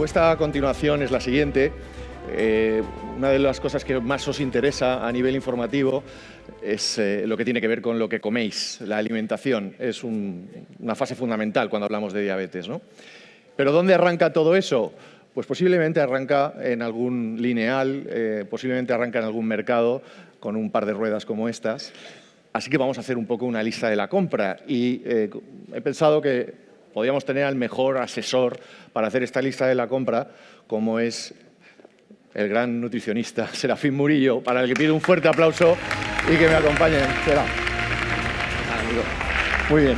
propuesta a continuación es la siguiente. Una de las cosas que más os interesa a nivel informativo es lo que tiene que ver con lo que coméis. La alimentación es una fase fundamental cuando hablamos de diabetes, ¿no? Pero ¿dónde arranca todo eso? Pues posiblemente arranca en algún lineal, posiblemente arranca en algún mercado con un par de ruedas como estas. Así que vamos a hacer un poco una lista de la compra y he pensado que podríamos tener al mejor asesor para hacer esta lista de la compra, como es el gran nutricionista Serafín Murillo, para el que pido un fuerte aplauso y que me acompañe. Será. Muy bien.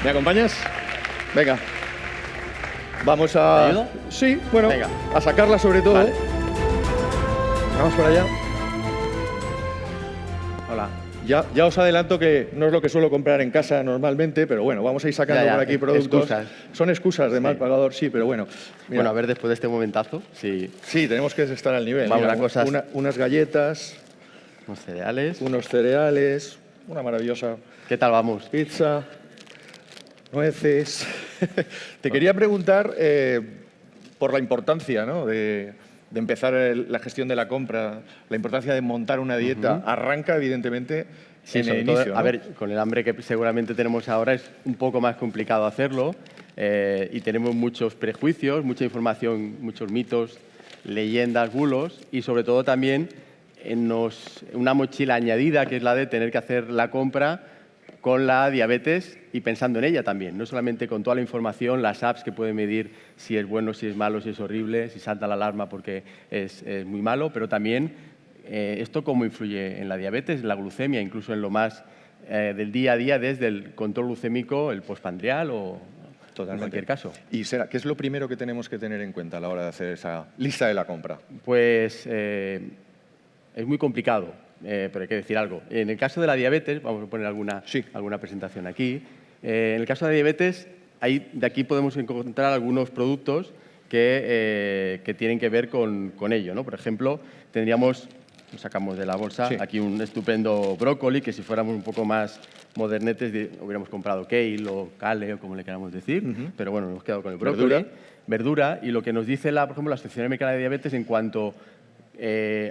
¿Me acompañas? Venga. Vamos a... ¿Te ayudo? Sí, bueno, venga, a sacarla sobre todo. Vale. Vamos por allá. Hola. Ya os adelanto que no es lo que suelo comprar en casa normalmente, pero bueno, vamos a ir sacando por aquí productos. Excusas. Son excusas de Sí. mal pagador, sí, pero bueno. Mira, Bueno, a ver, después de este momentazo, sí, sí, tenemos que estar al nivel. Vamos Mira, a cosas. unas galletas, unos cereales. unos cereales, una maravillosa ¿Qué tal vamos? pizza, nueces. Te quería preguntar por la importancia, ¿no?, de empezar la gestión de la compra, la importancia de montar una dieta. Arranca, evidentemente, Sí, en sobre el todo, inicio, ¿no? a ver, con el hambre que seguramente tenemos ahora es un poco más complicado hacerlo y tenemos muchos prejuicios, mucha información, muchos mitos, leyendas, bulos y sobre todo también una mochila añadida que es la de tener que hacer la compra con la diabetes y pensando en ella también, no solamente con toda la información, las apps que pueden medir si es bueno, si es malo, si es horrible, si salta la alarma porque es muy malo, pero también esto cómo influye en la diabetes, en la glucemia, incluso en lo más del día a día, desde el control glucémico, el postprandial o en cualquier caso. ¿Y Sera, qué es lo primero que tenemos que tener en cuenta a la hora de hacer esa lista de la compra? Pues es muy complicado, pero hay que decir algo. En el caso de la diabetes, vamos a poner alguna presentación aquí. En el caso de la diabetes, de aquí podemos encontrar algunos productos que tienen que ver con ello, ¿no? Por ejemplo, tendríamos, lo sacamos de la bolsa, aquí un estupendo brócoli, que si fuéramos un poco más modernetes hubiéramos comprado kale o kale o como le queramos decir, pero bueno, nos hemos quedado con el brócoli. Verdura. Y lo que nos dice, por ejemplo, la Asociación Americana de Diabetes en cuanto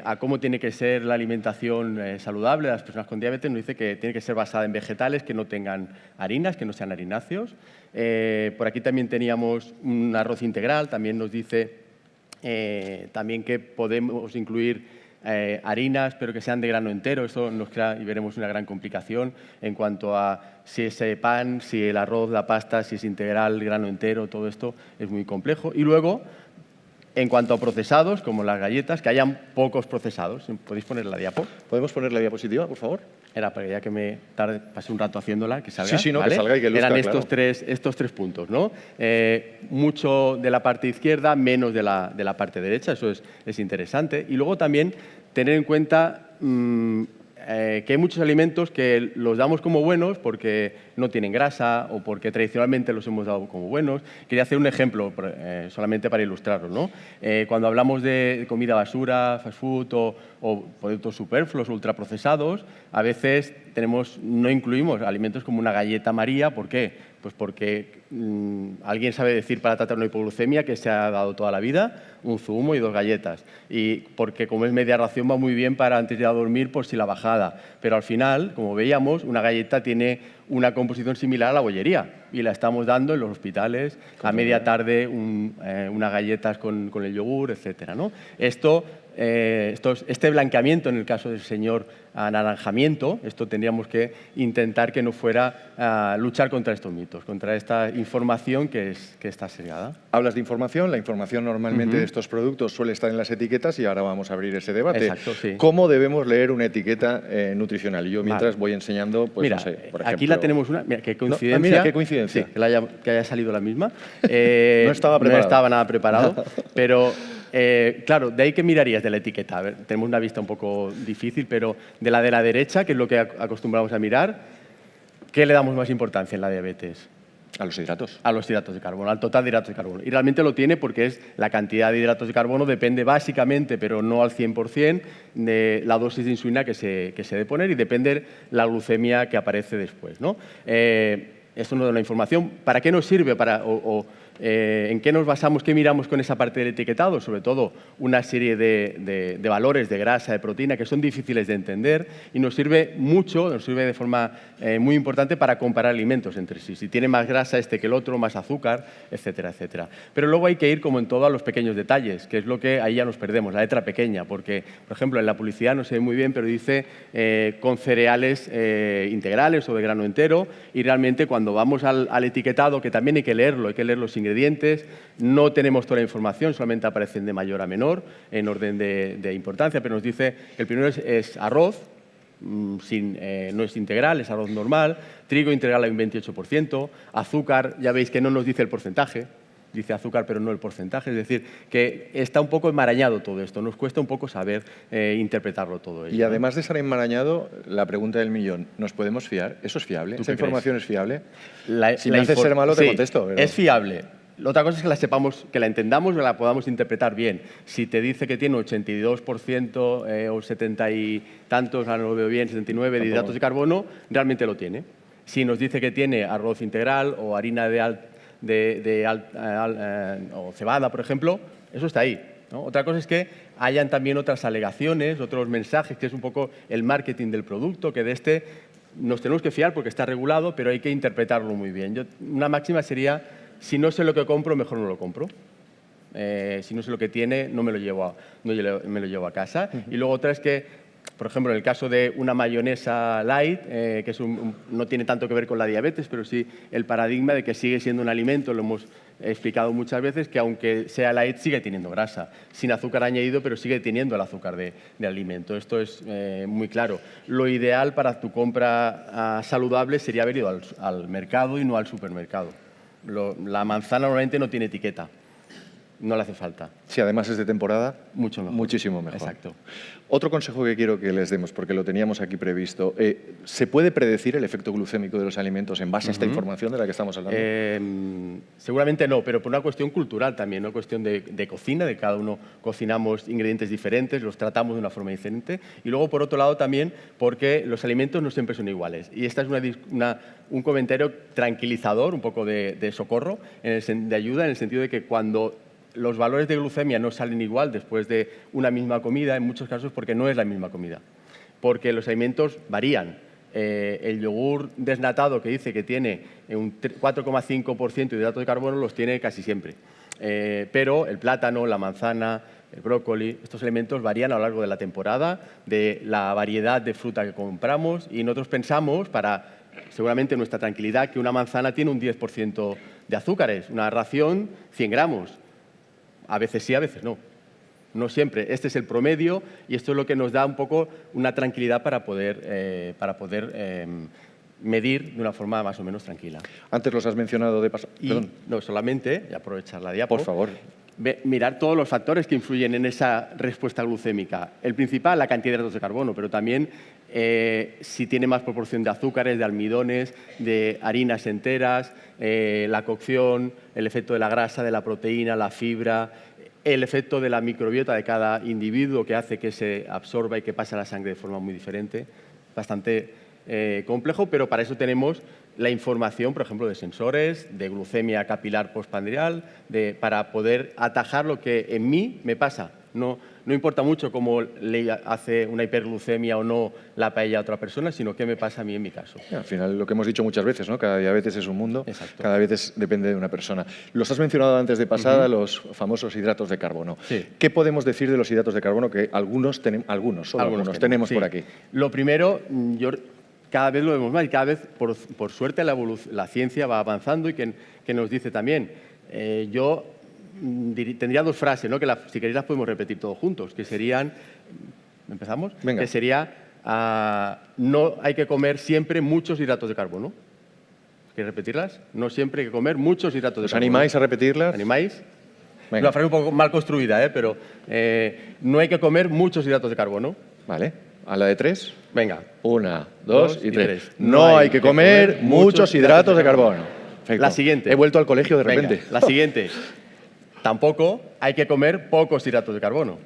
a cómo tiene que ser la alimentación saludable de las personas con diabetes, nos dice que tiene que ser basada en vegetales que no tengan harinas, que no sean harináceos. Por aquí también teníamos un arroz integral, también nos dice también que podemos incluir harinas, pero que sean de grano entero. Esto nos crea, y veremos, una gran complicación en cuanto a si es pan, si el arroz, la pasta, si es integral, grano entero, todo esto es muy complejo. Y luego, en cuanto a procesados, como las galletas, que hayan pocos procesados. ¿Podéis poner la diapo? ¿Podemos poner la diapositiva, por favor? Era para que ya que me tarde, pase un rato haciéndola, que salga. Sí, no, ¿vale? que salga y que luzca, Eran claro. estos tres puntos, ¿no? Mucho de la parte izquierda, menos de la parte derecha, eso es interesante. Y luego también tener en cuenta que hay muchos alimentos que los damos como buenos porque no tienen grasa o porque tradicionalmente los hemos dado como buenos. Quería hacer un ejemplo solamente para ilustrarlo, ¿no? Cuando hablamos de comida basura, fast food o productos superfluos o ultraprocesados, a veces no incluimos alimentos como una galleta María. ¿Por qué? Pues porque alguien sabe decir para tratar una hipoglucemia que se ha dado toda la vida un zumo y 2 galletas. Y porque como es media ración va muy bien para antes de ir a dormir por si la bajada. Pero al final, como veíamos, una galleta tiene una composición similar a la bollería y la estamos dando en los hospitales a media tarde unas galletas con el yogur, etcétera, ¿no? Este blanqueamiento, en el caso del señor anaranjamiento, esto tendríamos que intentar que no fuera a luchar contra estos mitos, contra esta información que está sesgada. Hablas de información, la información normalmente de estos productos suele estar en las etiquetas y ahora vamos a abrir ese debate. Exacto, sí. ¿Cómo debemos leer una etiqueta nutricional? Y yo mientras voy enseñando, pues mira, no sé, por ejemplo... aquí la tenemos mira, qué coincidencia. Mira, qué coincidencia. Sí, que haya salido la misma. No estaba preparado. No estaba nada preparado, pero... claro, ¿de ahí qué mirarías de la etiqueta? A ver, tenemos una vista un poco difícil, pero de la derecha, que es lo que acostumbramos a mirar, ¿qué le damos más importancia en la diabetes? A los hidratos. A los hidratos de carbono, al total de hidratos de carbono. Y realmente lo tiene porque la cantidad de hidratos de carbono depende básicamente, pero no al 100%, de la dosis de insulina que se debe poner y depende la glucemia que aparece después, ¿no? Esto nos da la información. ¿Para qué nos sirve? ¿En qué nos basamos, qué miramos con esa parte del etiquetado? Sobre todo una serie de valores de grasa, de proteína, que son difíciles de entender y nos sirve mucho, nos sirve de forma muy importante para comparar alimentos entre sí. Si tiene más grasa este que el otro, más azúcar, etcétera, etcétera. Pero luego hay que ir, como en todo, a los pequeños detalles, que es lo que ahí ya nos perdemos, la letra pequeña, porque, por ejemplo, en la publicidad no se ve muy bien, pero dice con cereales integrales o de grano entero, y realmente cuando vamos al etiquetado, que también hay que leerlo, hay que leer los ingredientes, no tenemos toda la información, solamente aparecen de mayor a menor en orden de importancia, pero nos dice que el primero es arroz, no es integral, es arroz normal, trigo integral hay un 28%, azúcar, ya veis que no nos dice el porcentaje, dice azúcar pero no el porcentaje, es decir, que está un poco enmarañado todo esto, nos cuesta un poco saber interpretarlo todo ello. Y además de estar enmarañado, la pregunta del millón, ¿nos podemos fiar? ¿Eso es fiable? ¿Esa información es fiable? Si me haces ser malo, te contesto. Pero... es fiable. Otra cosa es que la sepamos, que la entendamos o la podamos interpretar bien. Si te dice que tiene 82% o 70 y tantos, ahora no lo veo bien, 79 de hidratos de carbono, realmente lo tiene. Si nos dice que tiene arroz integral o harina o cebada, por ejemplo, eso está ahí, ¿no? Otra cosa es que hayan también otras alegaciones, otros mensajes, que es un poco el marketing del producto, que de este nos tenemos que fiar porque está regulado, pero hay que interpretarlo muy bien. Una máxima sería, si no sé lo que compro, mejor no lo compro. Si no sé lo que tiene, no me lo llevo a casa. Y luego otra es que, por ejemplo, en el caso de una mayonesa light, que no tiene tanto que ver con la diabetes, pero sí el paradigma de que sigue siendo un alimento, lo hemos explicado muchas veces, que aunque sea light sigue teniendo grasa, sin azúcar añadido, pero sigue teniendo el azúcar de alimento. Esto es muy claro. Lo ideal para tu compra saludable sería haber ido al mercado y no al supermercado. La manzana normalmente no tiene etiqueta. No le hace falta. Si además es de temporada, mucho mejor. Muchísimo mejor. Exacto. Otro consejo que quiero que les demos, porque lo teníamos aquí previsto, ¿se puede predecir el efecto glucémico de los alimentos en base a esta información de la que estamos hablando? Seguramente no, pero por una cuestión cultural también, una cuestión de cocina, de cada uno cocinamos ingredientes diferentes, los tratamos de una forma diferente, y luego, por otro lado, también porque los alimentos no siempre son iguales. Y esta es un comentario tranquilizador, un poco de socorro, de ayuda, en el sentido de que cuando los valores de glucemia no salen igual después de una misma comida, en muchos casos porque no es la misma comida, porque los alimentos varían. El yogur desnatado, que dice que tiene un 4,5% de hidratos de carbono, los tiene casi siempre. Pero el plátano, la manzana, el brócoli, estos alimentos varían a lo largo de la temporada, de la variedad de fruta que compramos, y nosotros pensamos, para seguramente nuestra tranquilidad, que una manzana tiene un 10% de azúcares, una ración 100 gramos. A veces sí, a veces no. No siempre. Este es el promedio y esto es lo que nos da un poco una tranquilidad para poder medir de una forma más o menos tranquila. Antes los has mencionado de paso. Perdón. No, solamente, y aprovechar la diapo. Por favor. Mirar todos los factores que influyen en esa respuesta glucémica. El principal, la cantidad de hidratos de carbono, pero también si tiene más proporción de azúcares, de almidones, de harinas enteras, la cocción, el efecto de la grasa, de la proteína, la fibra, el efecto de la microbiota de cada individuo que hace que se absorba y que pase a la sangre de forma muy diferente. Bastante complejo, pero para eso tenemos la información, por ejemplo, de sensores, de glucemia capilar postprandial, para poder atajar lo que en mí me pasa. No importa mucho cómo le hace una hiperglucemia o no la paella a otra persona, sino qué me pasa a mí en mi caso. Al final, lo que hemos dicho muchas veces, ¿no? Cada diabetes es un mundo. Exacto. Cada diabetes depende de una persona. Los has mencionado antes de pasada, los famosos hidratos de carbono. Sí. ¿Qué podemos decir de los hidratos de carbono que algunos tenemos por aquí? Lo primero, cada vez lo vemos más y cada vez, por suerte, la ciencia va avanzando y que nos dice también. Yo tendría dos frases, ¿no? Que si queréis las podemos repetir todos juntos, que serían, ¿empezamos? Venga. Que sería, no hay que comer siempre muchos hidratos de carbono. ¿Queréis repetirlas? No siempre hay que comer muchos hidratos de carbono. ¿Os animáis a repetirlas? ¿Animáis? Venga. Una frase un poco mal construida, pero no hay que comer muchos hidratos de carbono. Vale. ¿A la de 3? Venga. 1, 2 y 3. No hay que comer muchos hidratos de carbono. Perfecto. La siguiente. He vuelto al colegio de repente. Venga, la siguiente. Tampoco hay que comer pocos hidratos de carbono.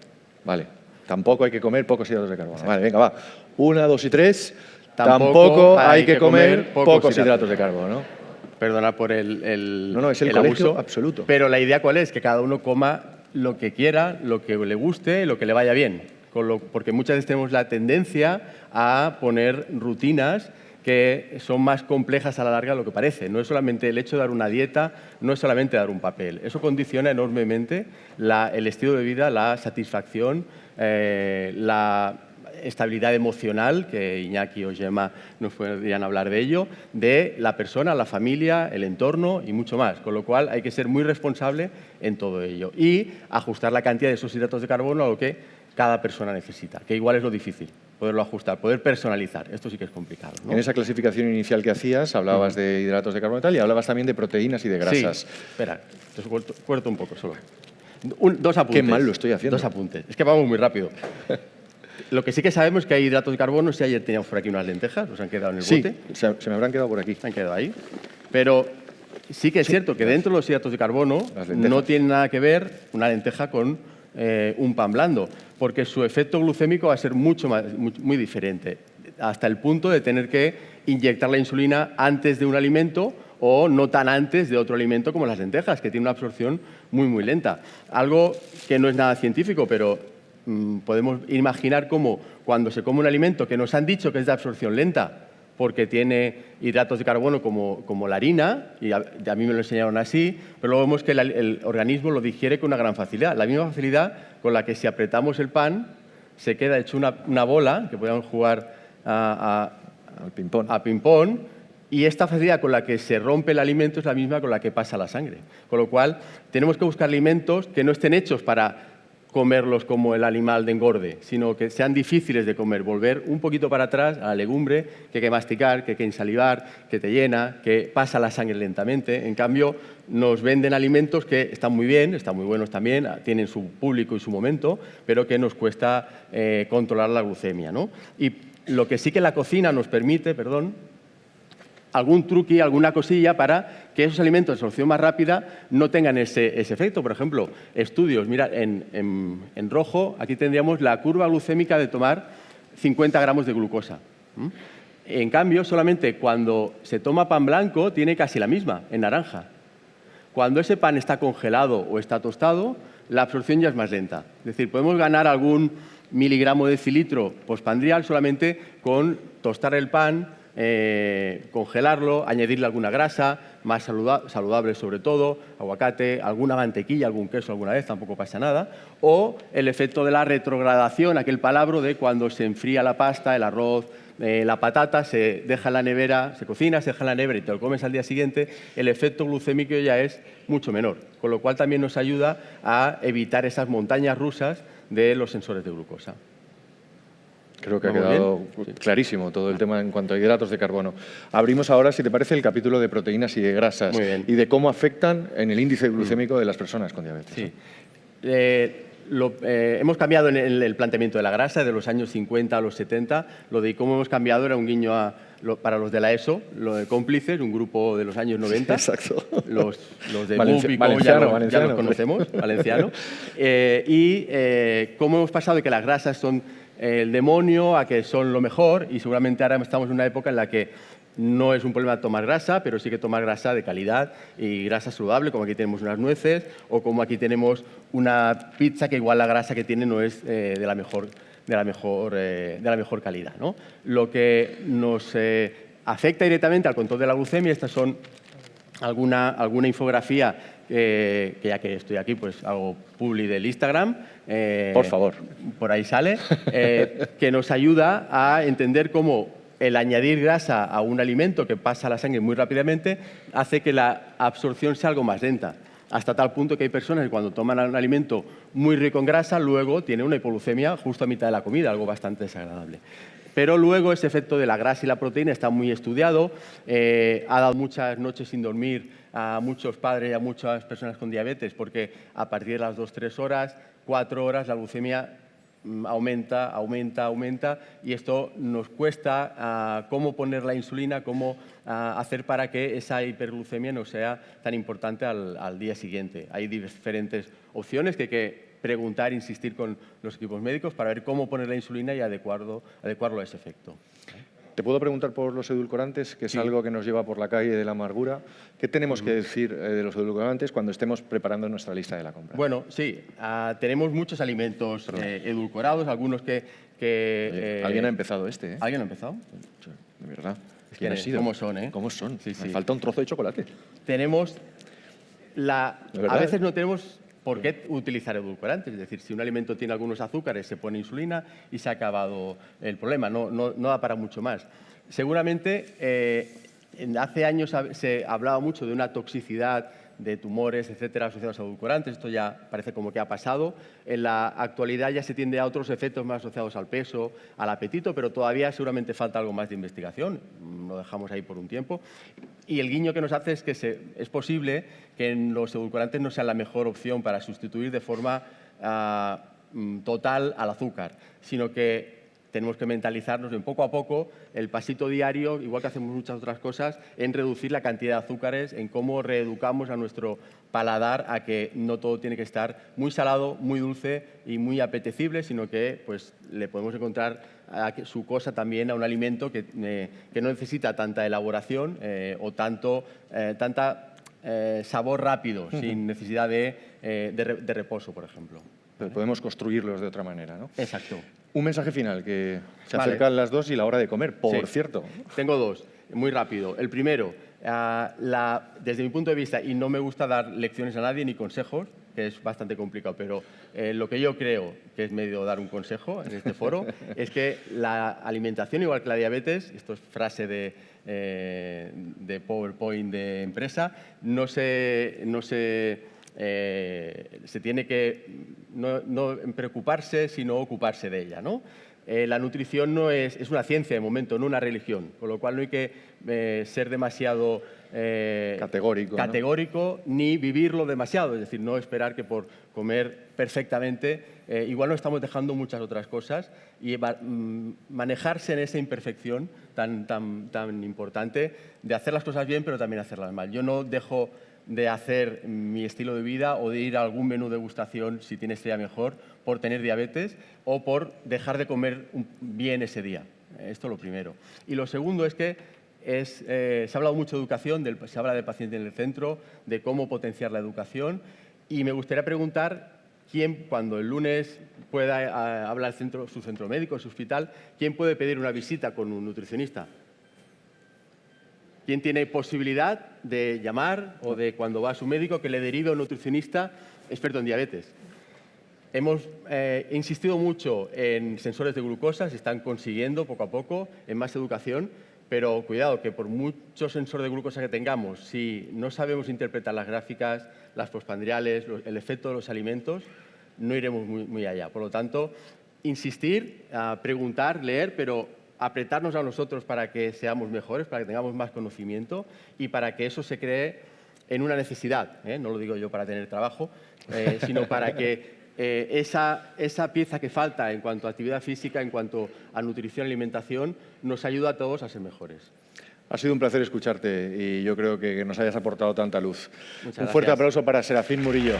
Vale. Tampoco hay que comer pocos hidratos de carbono. Exacto. Vale, venga, va. 1, 2 y 3. Tampoco hay que comer pocos hidratos de carbono. Perdona por el No, es el colegio abuso, absoluto. Pero la idea cuál es, que cada uno coma lo que quiera, lo que le guste, lo que le vaya bien. Porque muchas veces tenemos la tendencia a poner rutinas que son más complejas a la larga de lo que parece. No es solamente el hecho de dar una dieta, no es solamente dar un papel. Eso condiciona enormemente el estilo de vida, la satisfacción, la estabilidad emocional, que Iñaki o Gemma nos podrían hablar de ello, de la persona, la familia, el entorno y mucho más. Con lo cual hay que ser muy responsable en todo ello y ajustar la cantidad de esos hidratos de carbono a lo que cada persona necesita, que igual es lo difícil, poderlo ajustar, poder personalizar. Esto sí que es complicado, ¿no? En esa clasificación inicial que hacías, hablabas de hidratos de carbono y tal, y hablabas también de proteínas y de grasas. Sí, espera, te corto un poco solo. Dos apuntes. Qué mal lo estoy haciendo. Dos apuntes. Es que vamos muy rápido. Lo que sí que sabemos es que hay hidratos de carbono. Si ayer teníamos por aquí unas lentejas, nos han quedado en el bote. Sí, se me habrán quedado por aquí. Se han quedado ahí. Pero sí que es cierto que dentro de los hidratos de carbono no tiene nada que ver una lenteja con un pan blando, porque su efecto glucémico va a ser muy diferente, hasta el punto de tener que inyectar la insulina antes de un alimento o no tan antes de otro alimento como las lentejas, que tiene una absorción muy lenta. Algo que no es nada científico, pero podemos imaginar cómo cuando se come un alimento que nos han dicho que es de absorción lenta, porque tiene hidratos de carbono como la harina, y a mí me lo enseñaron así, pero luego vemos que el organismo lo digiere con una gran facilidad. La misma facilidad con la que si apretamos el pan se queda hecho una bola, que podemos jugar al ping-pong, y esta facilidad con la que se rompe el alimento es la misma con la que pasa la sangre. Con lo cual, tenemos que buscar alimentos que no estén hechos para comerlos como el animal de engorde, sino que sean difíciles de comer, volver un poquito para atrás a la legumbre, que hay que masticar, que hay que ensalivar, que te llena, que pasa la sangre lentamente. En cambio, nos venden alimentos que están muy bien, están muy buenos también, tienen su público y su momento, pero que nos cuesta controlar la glucemia, ¿no? Y lo que sí que la cocina nos permite, algún truqui, alguna cosilla para que esos alimentos de absorción más rápida no tengan ese efecto. Por ejemplo, estudios, mira, en rojo, aquí tendríamos la curva glucémica de tomar 50 gramos de glucosa. En cambio, solamente cuando se toma pan blanco tiene casi la misma, en naranja. Cuando ese pan está congelado o está tostado, la absorción ya es más lenta. Es decir, podemos ganar algún miligramo de decilitro postprandial solamente con tostar el pan, congelarlo, añadirle alguna grasa, más saludable sobre todo, aguacate, alguna mantequilla, algún queso alguna vez, tampoco pasa nada, o el efecto de la retrogradación, aquel palabra de cuando se enfría la pasta, el arroz, la patata, se deja en la nevera, se cocina, se deja en la nevera y te lo comes al día siguiente, el efecto glucémico ya es mucho menor, con lo cual también nos ayuda a evitar esas montañas rusas de los sensores de glucosa. Creo que ha quedado clarísimo todo el tema en cuanto a hidratos de carbono. Abrimos ahora, si te parece, el capítulo de proteínas y de grasas y de cómo afectan en el índice glucémico de las personas con diabetes. Sí. Hemos cambiado en el planteamiento de la grasa de los años 50 a los 70. Lo de cómo hemos cambiado era un guiño para los de la ESO, lo de cómplices, un grupo de los años 90. Exacto. Los de Bupi, ya los conocemos, valenciano. Cómo hemos pasado de que las grasas son el demonio a que son lo mejor, y seguramente ahora estamos en una época en la que no es un problema tomar grasa, pero sí que tomar grasa de calidad y grasa saludable, como aquí tenemos unas nueces o como aquí tenemos una pizza que igual la grasa que tiene no es de la mejor calidad, ¿no? Lo que nos afecta directamente al control de la glucemia, estas son alguna infografía que ya que estoy aquí, pues hago publi del Instagram. Por favor. Por ahí sale, que nos ayuda a entender cómo el añadir grasa a un alimento que pasa a la sangre muy rápidamente hace que la absorción sea algo más lenta. Hasta tal punto que hay personas que cuando toman un alimento muy rico en grasa, luego tienen una hipoglucemia justo a mitad de la comida, algo bastante desagradable. Pero luego ese efecto de la grasa y la proteína está muy estudiado, ha dado muchas noches sin dormir a muchos padres y a muchas personas con diabetes, porque a partir de las 2-3 horas, 4 horas, la glucemia aumenta, y esto nos cuesta cómo poner la insulina, cómo hacer para que esa hiperglucemia no sea tan importante al día siguiente. Hay diferentes opciones que hay que preguntar, insistir con los equipos médicos para ver cómo poner la insulina y adecuarlo a ese efecto. Te puedo preguntar por los edulcorantes, que es algo que nos lleva por la calle de la amargura. ¿Qué tenemos que decir de los edulcorantes cuando estemos preparando nuestra lista de la compra? Bueno, sí, tenemos muchos alimentos edulcorados, algunos que alguien ha empezado este, ¿eh? ¿Alguien ha empezado? De verdad. ¿Quién ha sido? ¿Cómo son, eh? ¿Cómo son? Sí, sí. Me falta un trozo de chocolate. Tenemos ¿De verdad? A veces no tenemos por qué utilizar edulcorantes. Es decir, si un alimento tiene algunos azúcares, se pone insulina y se ha acabado el problema. No da para mucho más. Seguramente, hace años se hablaba mucho de una toxicidad de tumores, etcétera, asociados a edulcorantes. Esto ya parece como que ha pasado. En la actualidad ya se tiende a otros efectos más asociados al peso, al apetito, pero todavía seguramente falta algo más de investigación. Lo dejamos ahí por un tiempo. Y el guiño que nos hace es que es posible que los edulcorantes no sean la mejor opción para sustituir de forma total al azúcar, sino que tenemos que mentalizarnos en poco a poco el pasito diario, igual que hacemos muchas otras cosas, en reducir la cantidad de azúcares, en cómo reeducamos a nuestro paladar a que no todo tiene que estar muy salado, muy dulce y muy apetecible, sino que pues, le podemos encontrar su cosa también a un alimento que no necesita tanta elaboración o tanta sabor rápido, sin necesidad de reposo, por ejemplo. Pero podemos construirlos de otra manera, ¿no? Exacto. Un mensaje final, que se acercan las 2 y la hora de comer, por cierto. Tengo 2, muy rápido. El primero, desde mi punto de vista, y no me gusta dar lecciones a nadie ni consejos, que es bastante complicado, pero lo que yo creo que es medio dar un consejo en este foro, es que la alimentación, igual que la diabetes, esto es frase de PowerPoint de empresa, se tiene que no preocuparse, sino ocuparse de ella, ¿no? La nutrición es una ciencia de momento, no una religión, con lo cual no hay que ser demasiado categórico, ¿no? Ni vivirlo demasiado, es decir, no esperar que por comer perfectamente igual no estamos dejando muchas otras cosas y manejarse en esa imperfección tan importante de hacer las cosas bien pero también hacerlas mal. Yo no dejo de hacer mi estilo de vida o de ir a algún menú de degustación, si tiene este día mejor, por tener diabetes o por dejar de comer bien ese día. Esto es lo primero. Y lo segundo es que se ha hablado mucho de educación, se habla del paciente en el centro, de cómo potenciar la educación, y me gustaría preguntar quién, cuando el lunes pueda hablar su centro médico, su hospital, quién puede pedir una visita con un nutricionista. ¿Quién tiene posibilidad de llamar o de cuando va a su médico que le derive a un nutricionista experto en diabetes? Hemos insistido mucho en sensores de glucosa, se están consiguiendo poco a poco en más educación, pero cuidado que por muchos sensores de glucosa que tengamos, si no sabemos interpretar las gráficas, las postprandiales, el efecto de los alimentos, no iremos muy allá. Por lo tanto, insistir, preguntar, leer, pero apretarnos a nosotros para que seamos mejores, para que tengamos más conocimiento y para que eso se cree en una necesidad. No lo digo yo para tener trabajo, sino para que esa pieza que falta en cuanto a actividad física, en cuanto a nutrición y alimentación, nos ayuda a todos a ser mejores. Ha sido un placer escucharte y yo creo que nos hayas aportado tanta luz. Muchas Un fuerte gracias. aplauso para Serafín Murillo.